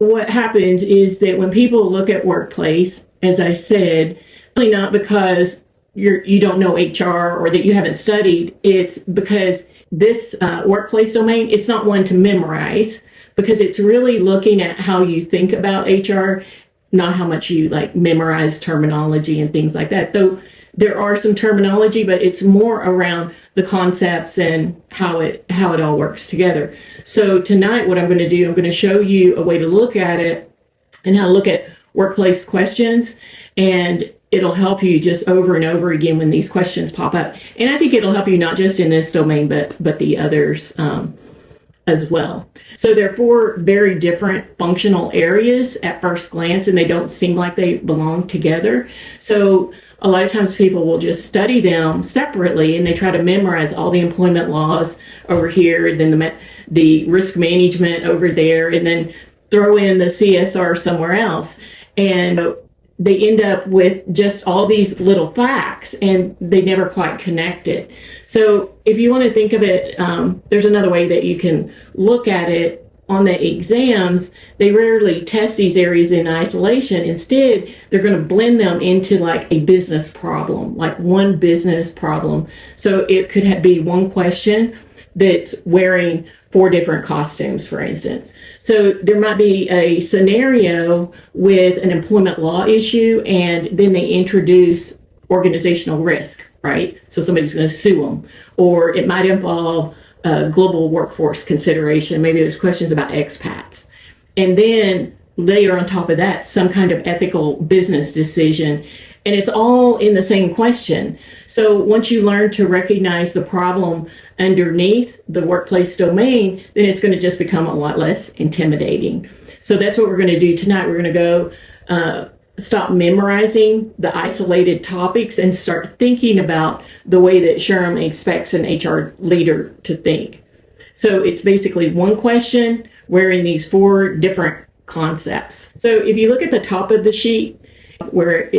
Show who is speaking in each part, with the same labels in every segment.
Speaker 1: what happens is that when people look at workplace, as I said, really not because you don't know HR or that you haven't studied, it's because this workplace domain, it's not one to memorize, because it's really looking at how you think about HR, not how much you like memorize terminology and things like that. Though there are some terminology, but it's more around the concepts and how it all works together. So tonight, what I'm going to do, I'm going to show you a way to look at it and how to look at workplace questions, and it'll help you just over and over again when these questions pop up. And I think it'll help you not just in this domain, but the others as well. So there are 4 very different functional areas at first glance, and they don't seem like they belong together. So a lot of times people will just study them separately, and they try to memorize all the employment laws over here, and then the risk management over there, and then throw in the CSR somewhere else. And they end up with just all these little facts, and they never quite connect it. So if you want to think of it, there's another way that you can look at it. On the exams, they rarely test these areas in isolation. Instead, they're going to blend them into like a business problem, like one business problem. So it could be one question that's wearing 4 different costumes, for instance. So there might be a scenario with an employment law issue, and then they introduce organizational risk, right? So somebody's going to sue them, or it might involve global workforce consideration. Maybe there's questions about expats. And then layer on top of that some kind of ethical business decision. And it's all in the same question. So once you learn to recognize the problem underneath the workplace domain, then it's going to just become a lot less intimidating. So that's what we're going to do tonight. We're going to go stop memorizing the isolated topics and start thinking about the way that SHRM expects an HR leader to think. So it's basically one question wearing these 4 different concepts. So if you look at the top of the sheet, where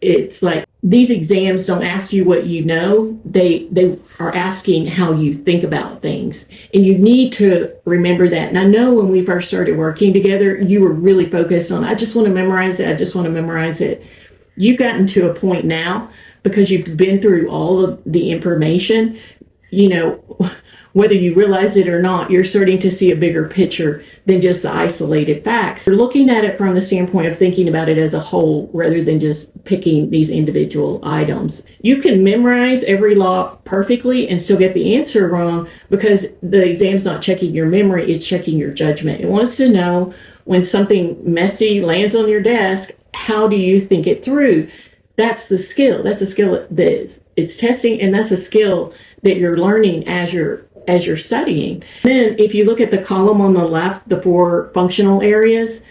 Speaker 1: it's like these exams don't ask you what you know, they are asking how you think about things. And you need to remember that. And I know when we first started working together, you were really focused on, I just want to memorize it. I just want to memorize it. You've gotten to a point now, because you've been through all of the information, you know, whether you realize it or not, you're starting to see a bigger picture than just the isolated facts. You're looking at it from the standpoint of thinking about it as a whole rather than just picking these individual items. You can memorize every law perfectly and still get the answer wrong, because the exam's not checking your memory, it's checking your judgment. It wants to know when something messy lands on your desk, how do you think it through? That's the skill. That's a skill that it's testing, and that's a skill that you're learning as you're studying. Then if you look at the column on the left, the 4 functional areas,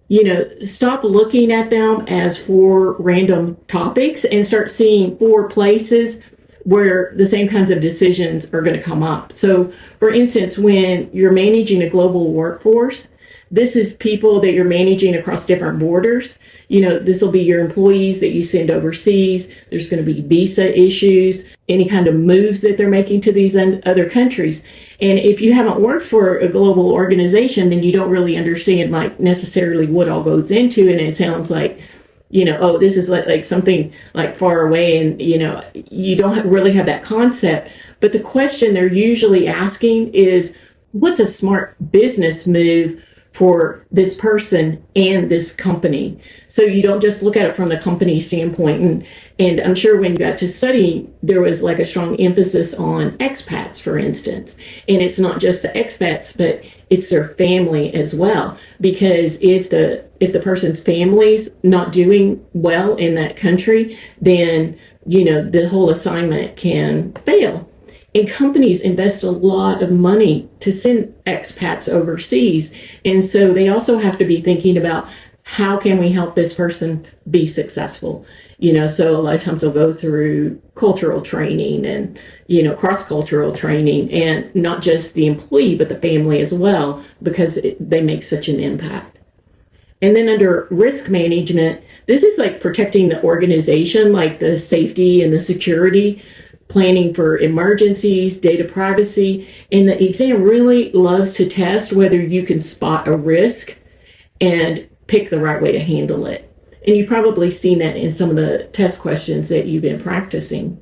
Speaker 1: you know, stop looking at them as 4 random topics and start seeing 4 places where the same kinds of decisions are going to come up. So for instance, when you're managing a global workforce, this is people that you're managing across different borders. You know, this will be your employees that you send overseas. There's going to be visa issues, any kind of moves that they're making to these other countries. And if you haven't worked for a global organization, then you don't really understand like necessarily what all goes into it. And it sounds like, you know, oh, this is like something like far away, and, you know, you don't really have that concept. But the question they're usually asking is, what's a smart business move for this person and this company? So you don't just look at it from the company standpoint. And I'm sure when you got to study, there was like a strong emphasis on expats, for instance. And it's not just the expats, but it's their family as well. Because if the person's family's not doing well in that country, then, you know, the whole assignment can fail. And companies invest a lot of money to send expats overseas. And so they also have to be thinking about, how can we help this person be successful? You know, so a lot of times they'll go through cultural training and, you know, cross-cultural training, and not just the employee, but the family as well, because they make such an impact. And then under risk management, this is like protecting the organization, like the safety and the security, planning for emergencies, data privacy. And the exam really loves to test whether you can spot a risk and pick the right way to handle it. And you've probably seen that in some of the test questions that you've been practicing.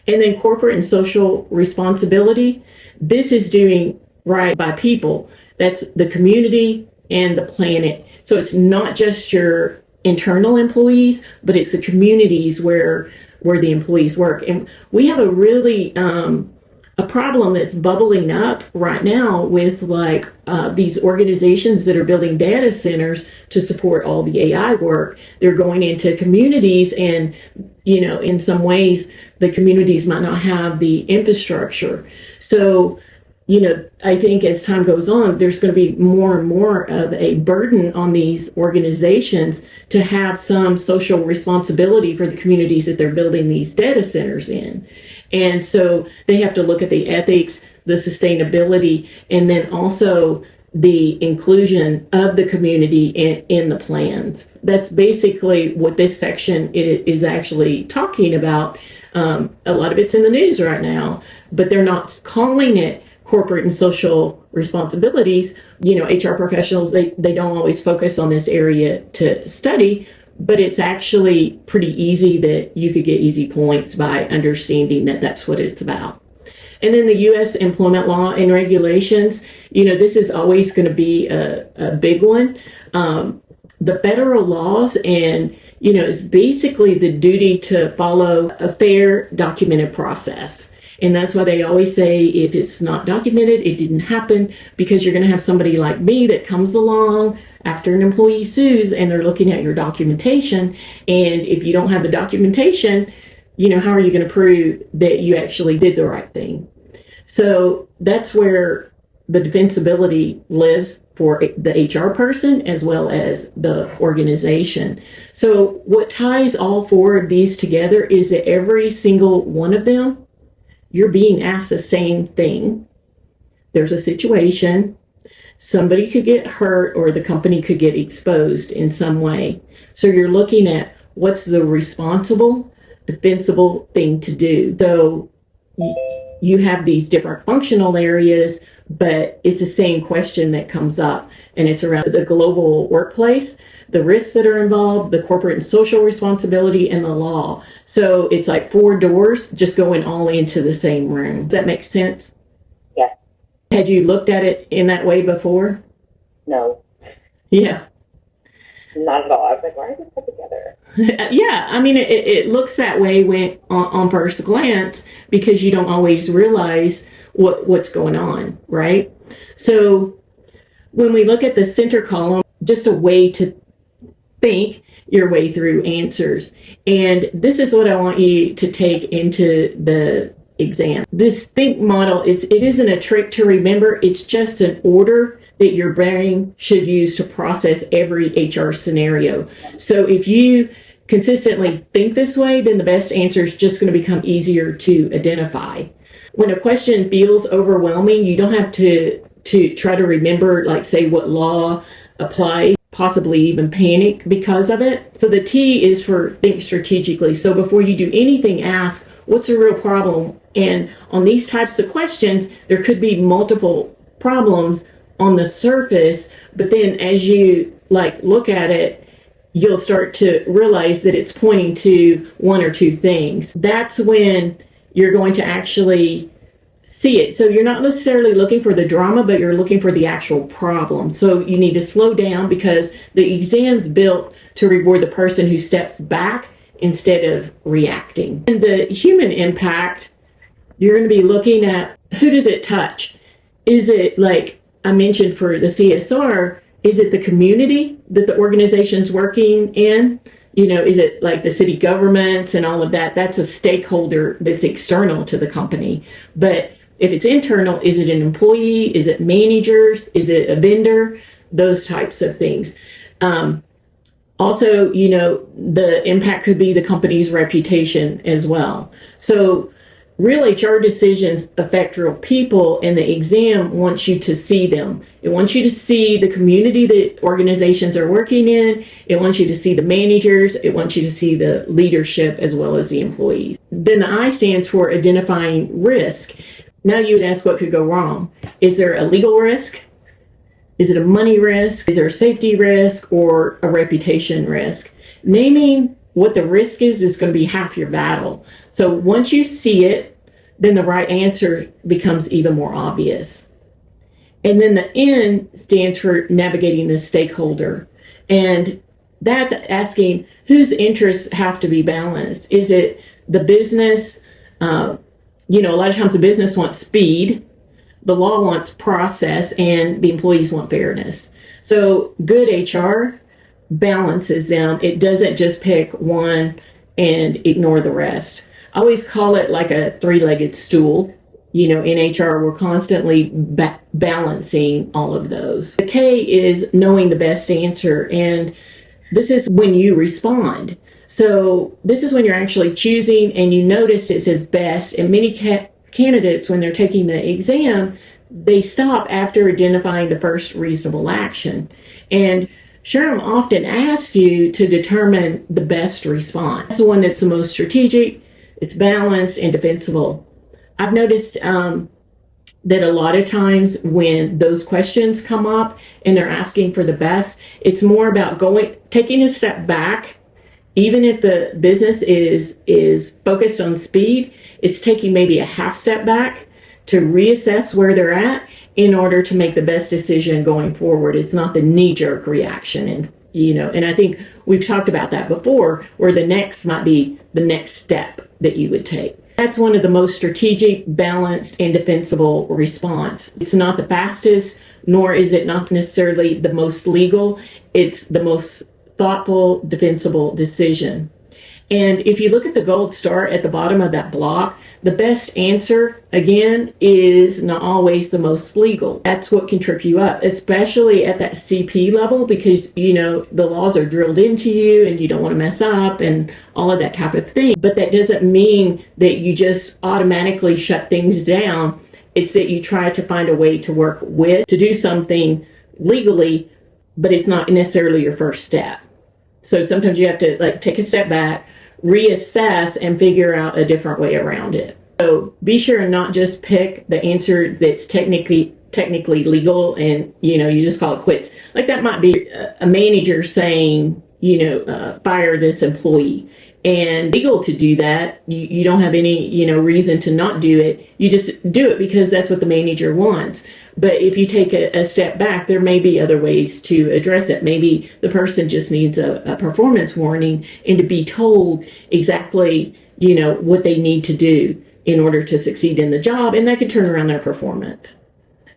Speaker 1: And then corporate and social responsibility. This is doing right by people. That's the community and the planet. So it's not just your internal employees, but it's the communities where the employees work. And we have a really a problem that's bubbling up right now with these organizations that are building data centers to support all the AI work. They're going into communities, and in some ways the communities might not have the infrastructure. So I think as time goes on, there's going to be more and more of a burden on these organizations to have some social responsibility for the communities that they're building these data centers in. And so they have to look at the ethics, the sustainability, and then also the inclusion of the community in the plans. That's basically what this section is actually talking about. A lot of it's in the news right now, but they're not calling it corporate and social responsibilities. HR professionals, they don't always focus on this area to study, but it's actually pretty easy that you could get easy points by understanding that that's what it's about. And then the U.S. employment law and regulations, this is always going to be a big one. The federal laws, and it's basically the duty to follow a fair documented process. And that's why they always say if it's not documented, it didn't happen, because you're going to have somebody like me that comes along after an employee sues and they're looking at your documentation. And if you don't have the documentation, how are you going to prove that you actually did the right thing? So that's where the defensibility lives for the HR person as well as the organization. So what ties all four of these together is that every single one of them, you're being asked the same thing. There's a situation, somebody could get hurt or the company could get exposed in some way. So you're looking at what's the responsible, defensible thing to do. So you have these different functional areas, but it's the same question that comes up, and it's around the global workplace, the risks that are involved, the corporate and social responsibility, and the law. So it's like four doors just going all into the same room. Does that make sense?
Speaker 2: Yes.
Speaker 1: Had you looked at it in that way before?
Speaker 2: No.
Speaker 1: Yeah.
Speaker 2: Not at all. I was like, why are they put together?
Speaker 1: Yeah, I mean, it looks that way on first glance, because you don't always realize what's going on, right? So when we look at the center column, just a way to think your way through answers. And this is what I want you to take into the exam. This think model, it isn't a trick to remember. It's just an order that your brain should use to process every HR scenario. So if you consistently think this way, then the best answer is just going to become easier to identify. When a question feels overwhelming, you don't have to try to remember, like, say what law applies, possibly even panic because of it. So the T is for think strategically. So before you do anything, ask, what's the real problem? And on these types of questions, there could be multiple problems on the surface, but then as you look at it, you'll start to realize that it's pointing to one or two things. That's when you're going to actually see it. So you're not necessarily looking for the drama, but you're looking for the actual problem. So you need to slow down, because the exam's built to reward the person who steps back instead of reacting. And the human impact, you're going to be looking at, who does it touch? Is it, like I mentioned for the CSR, is it the community that the organization's working in? Is it like the city governments and all of that? That's a stakeholder that's external to the company. But if it's internal, is it an employee? Is it managers? Is it a vendor? Those types of things. Also, the impact could be the company's reputation as well. So real HR decisions affect real people, and the exam wants you to see them. It wants you to see the community that organizations are working in. It wants you to see the managers. It wants you to see the leadership as well as the employees. Then the I stands for identifying risk. Now you would ask, what could go wrong? Is there a legal risk? Is it a money risk? Is there a safety risk or a reputation risk? Naming what the risk is going to be half your battle. So once you see it, then the right answer becomes even more obvious. And then the N stands for navigating the stakeholder. And that's asking whose interests have to be balanced. Is it the business? A lot of times the business wants speed, the law wants process, and the employees want fairness. So good HR balances them. It doesn't just pick one and ignore the rest. I always call it like a three-legged stool. In HR, we're constantly balancing all of those. The K is knowing the best answer, and this is when you respond. So this is when you're actually choosing, and you notice it says best, and many candidates, when they're taking the exam, they stop after identifying the first reasonable action. And SHRM often asks you to determine the best response. It's the one that's the most strategic, it's balanced, and defensible. I've noticed that a lot of times when those questions come up and they're asking for the best, it's more about taking a step back. Even if the business is focused on speed, it's taking maybe a half step back to reassess where they're at in order to make the best decision going forward. It's not the knee-jerk reaction. And I think we've talked about that before, where the next might be the next step that you would take. That's one of the most strategic, balanced, and defensible response. It's not the fastest, nor is it not necessarily the most legal. It's the most thoughtful, defensible decision. And if you look at the gold star at the bottom of that block, the best answer, again, is not always the most legal. That's what can trip you up, especially at that CP level, because, the laws are drilled into you and you don't want to mess up and all of that type of thing. But that doesn't mean that you just automatically shut things down. It's that you try to find a way to work to do something legally, but it's not necessarily your first step. So sometimes you have to take a step back, reassess, and figure out a different way around it. So be sure and not just pick the answer that's technically legal and, you just call it quits. Like that might be a manager saying, fire this employee. And legal to do that, you don't have any, reason to not do it. You just do it because that's what the manager wants. But if you take a step back, there may be other ways to address it. Maybe the person just needs a performance warning and to be told exactly, what they need to do in order to succeed in the job, and that could turn around their performance.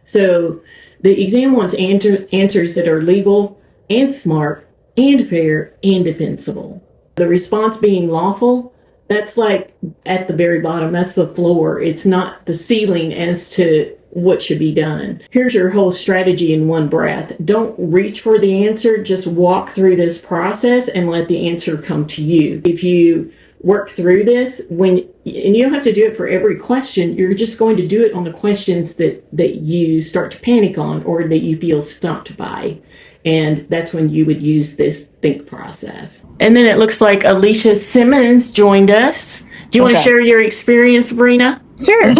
Speaker 1: So the exam wants answers that are legal and smart and fair and defensible. The response being lawful, that's like at the very bottom, that's the floor. It's not the ceiling as to what should be done. Here's your whole strategy in one breath. Don't reach for the answer, just walk through this process and let the answer come to you. If you work through this, and you don't have to do it for every question, you're just going to do it on the questions that you start to panic on or that you feel stumped by. And that's when you would use this think process. And then it looks like Alicia Simmons joined us. Do you want to share your experience, Sabrina?
Speaker 3: Sure.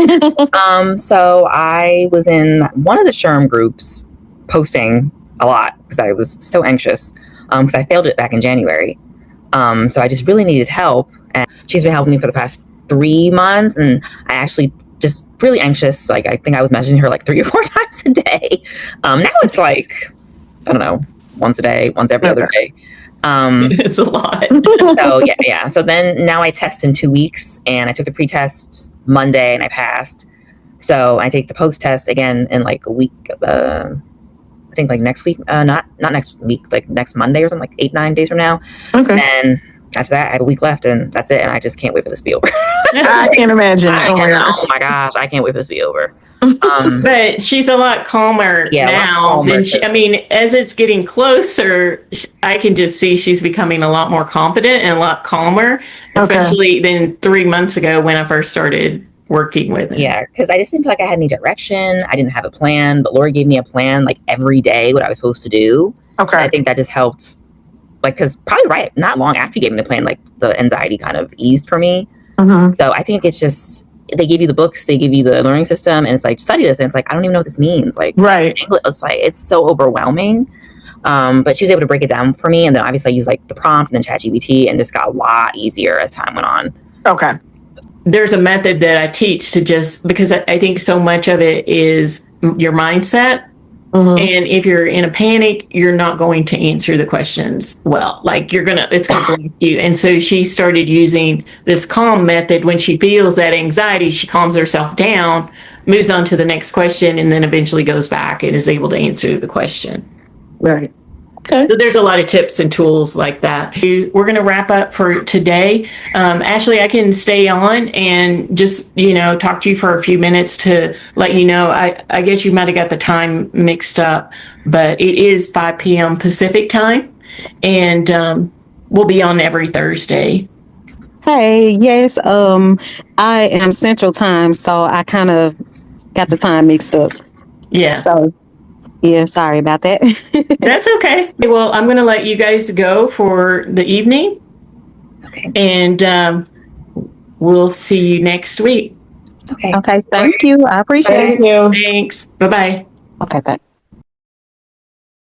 Speaker 3: So I was in one of the SHRM groups posting a lot because I was so anxious because I failed it back in January. So I just really needed help. And she's been helping me for the past 3 months. And I actually just really anxious. Like I think I was messaging her like 3 or 4 times a day. Now it's like, I don't know, once a day, once every other day.
Speaker 1: It's a lot.
Speaker 3: So yeah. So then now I test in 2 weeks, and I took the pre-test Monday and I passed. So I take the post-test again in like a week. I think like next week, not next week, like next Monday or something, like 8-9 days from now.
Speaker 4: Okay.
Speaker 3: And after that, I have a week left, and that's it. And I just can't wait for this to be over.
Speaker 4: I can't imagine.
Speaker 3: Oh my gosh, I can't wait for this to be over.
Speaker 1: But she's a lot calmer now than as it's getting closer, I can just see she's becoming a lot more confident and a lot calmer, especially than 3 months ago when I first started working with her.
Speaker 3: Yeah, because I just didn't feel like I had any direction. I didn't have a plan, but Lori gave me a plan like every day what I was supposed to do.
Speaker 4: Okay.
Speaker 3: So I think that just helped, like, because probably not long after you gave me the plan, like the anxiety kind of eased for me.
Speaker 4: Mm-hmm.
Speaker 3: So I think it's just they give you the books, they give you the learning system, and it's like, study this, and it's like, I don't even know what this means. Like,
Speaker 4: Right.
Speaker 3: English, it's like, it's so overwhelming. But she was able to break it down for me, and then obviously I used like the prompt and then ChatGPT, and just got a lot easier as time went on.
Speaker 4: Okay.
Speaker 1: There's a method that I teach to just, because I think so much of it is your mindset.
Speaker 4: Mhm.
Speaker 1: And if you're in a panic, you're not going to answer the questions well. Like it's going to block you. And so she started using this calm method. When she feels that anxiety, she calms herself down, moves on to the next question, and then eventually goes back and is able to answer the question.
Speaker 4: Right. Okay.
Speaker 1: So there's a lot of tips and tools like that. We're going to wrap up for today. Ashley, I can stay on and just, talk to you for a few minutes to let you know. I guess you might have got the time mixed up, but it is 5 p.m. Pacific time, and we'll be on every Thursday.
Speaker 5: Hey, yes, I am Central Time, so I kind of got the time mixed up.
Speaker 1: Yeah.
Speaker 5: So, yeah, sorry about that.
Speaker 1: That's okay. Well, I'm going to let you guys go for the evening.
Speaker 3: Okay.
Speaker 1: And we'll see you next week.
Speaker 3: Okay.
Speaker 5: Okay, thank you. I appreciate
Speaker 4: Thank you.
Speaker 1: Thanks. Bye-bye.
Speaker 5: it. Okay, thanks.